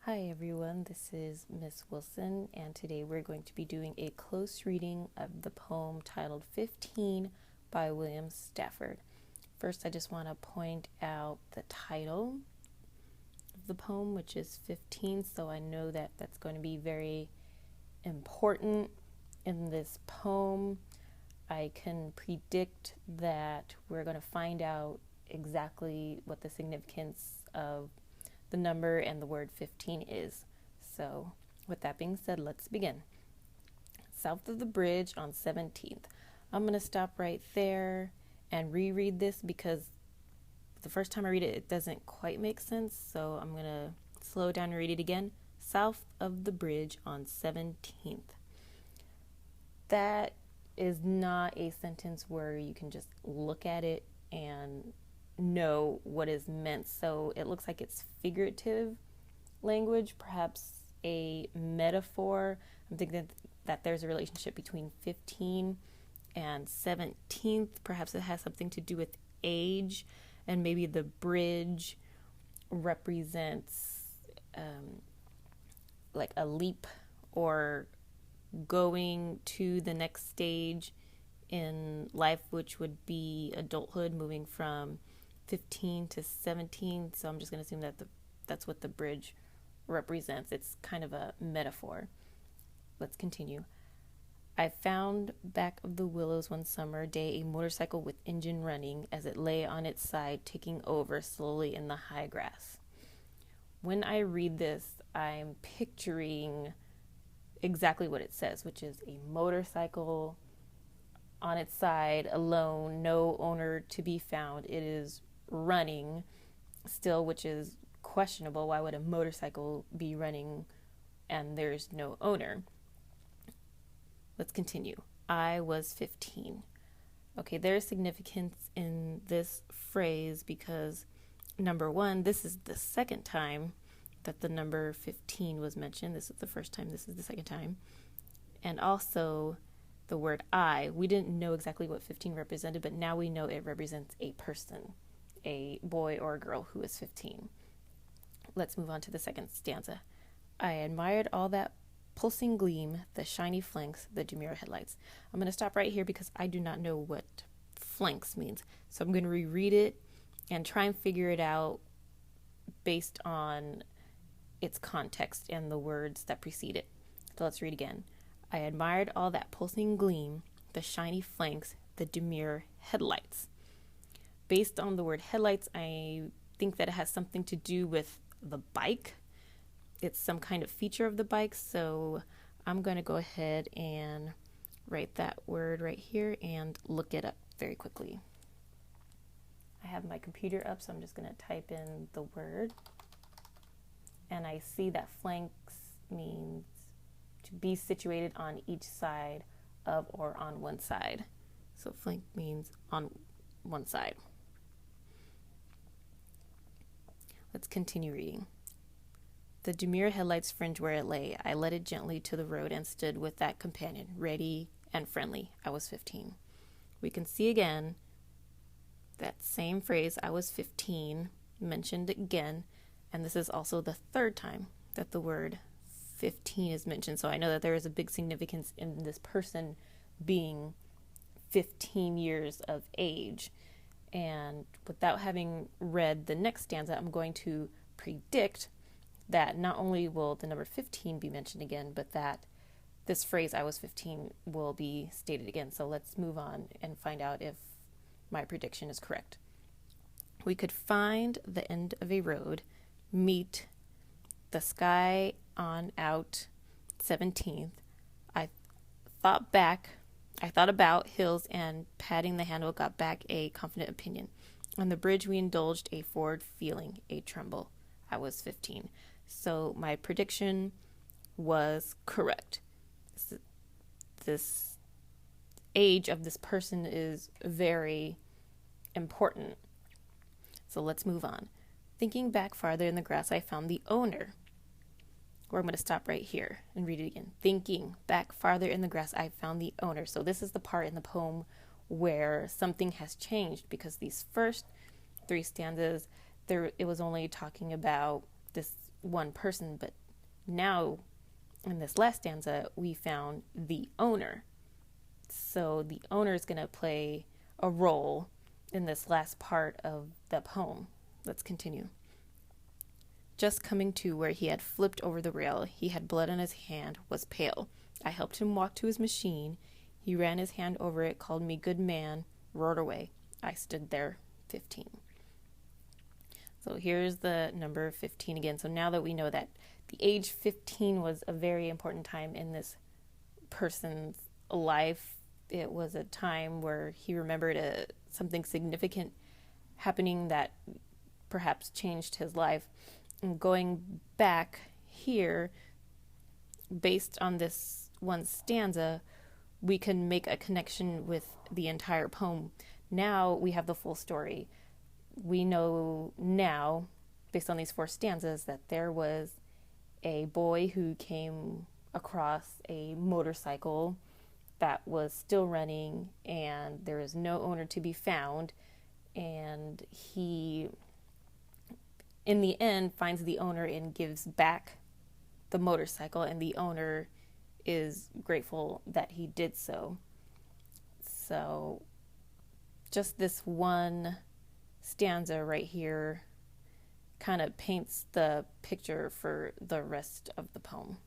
Hi everyone, this is Miss Wilson, and today we're going to be doing a close reading of the poem titled 15 by William Stafford. First, I just want to point out the title of the poem, which is 15, so I know that that's going to be very important in this poem. I can predict that we're going to find out exactly what the significance of the number and the word 15 is. So, with that being said, let's begin. South of the bridge on 17th. I'm going to stop right there and reread this because the first time I read it, it doesn't quite make sense. So, I'm going to slow down and read it again. South of the bridge on 17th. That is not a sentence where you can just look at it and know what is meant. So it looks like it's figurative language, perhaps a metaphor. I'm thinking that there's a relationship between 15 and 17th. Perhaps it has something to do with age, and maybe the bridge represents like a leap or going to the next stage in life, which would be adulthood, moving from 15 to 17. So I'm just going to assume that that's what the bridge represents. It's kind of a metaphor. Let's continue. I found back of the willows one summer day a motorcycle with engine running as it lay on its side, taking over slowly in the high grass. When I read this, I'm picturing exactly what it says, which is a motorcycle on its side, alone, no owner to be found. It is running still, which is questionable. Why would a motorcycle be running and there's no owner? Let's continue. I was 15. Okay, there's significance in this phrase because, number one, this is the second time that the number 15 was mentioned. This is the first time, this is the second time. And also, the word I, we didn't know exactly what 15 represented, but now we know it represents a person, a boy or a girl who is 15. Let's move on to the second stanza. I admired all that pulsing gleam, the shiny flanks, the demure headlights. I'm going to stop right here because I do not know what flanks means. So I'm going to reread it and try and figure it out based on its context and the words that precede it. So let's read again. I admired all that pulsing gleam, the shiny flanks, the demure headlights. Based on the word headlights, I think that it has something to do with the bike. It's some kind of feature of the bike, so I'm going to go ahead and write that word right here and look it up very quickly. I have my computer up, so I'm just going to type in the word. And I see that flanks means to be situated on each side of or on one side. So flank means on one side. Let's continue reading. The demure headlights fringe where it lay. I led it gently to the road and stood with that companion, ready and friendly. I was 15. We can see again that same phrase, I was 15, mentioned again. And this is also the third time that the word 15 is mentioned. So I know that there is a big significance in this person being 15 years of age. And without having read the next stanza, I'm going to predict that not only will the number 15 be mentioned again, but that this phrase, I was 15, will be stated again. So let's move on and find out if my prediction is correct. We could find the end of a road, meet the sky on out 17th. I thought about hills, and patting the handle got back a confident opinion. On the bridge we indulged a forward feeling, a tremble. I was 15. So my prediction was correct. This age of this person is very important. So let's move on. Thinking back farther in the grass, I found the owner. Or I'm going to stop right here and read it again. Thinking back farther in the grass, I found the owner. So this is the part in the poem where something has changed, because these first three stanzas, it was only talking about this one person, but now in this last stanza, we found the owner. So the owner is going to play a role in this last part of the poem. Let's continue. Just coming to where he had flipped over the rail, he had blood on his hand, was pale. I helped him walk to his machine. He ran his hand over it, called me good man, roared away. I stood there, 15. So here's the number 15 again. So now that we know that the age 15 was a very important time in this person's life, it was a time where he remembered something significant happening that perhaps changed his life. And going back here, based on this one stanza, we can make a connection with the entire poem. Now we have the full story. We know now, based on these 4 stanzas, that there was a boy who came across a motorcycle that was still running, and there is no owner to be found, and he, in the end, finds the owner and gives back the motorcycle, and the owner is grateful that he did so. So just this one stanza right here kind of paints the picture for the rest of the poem.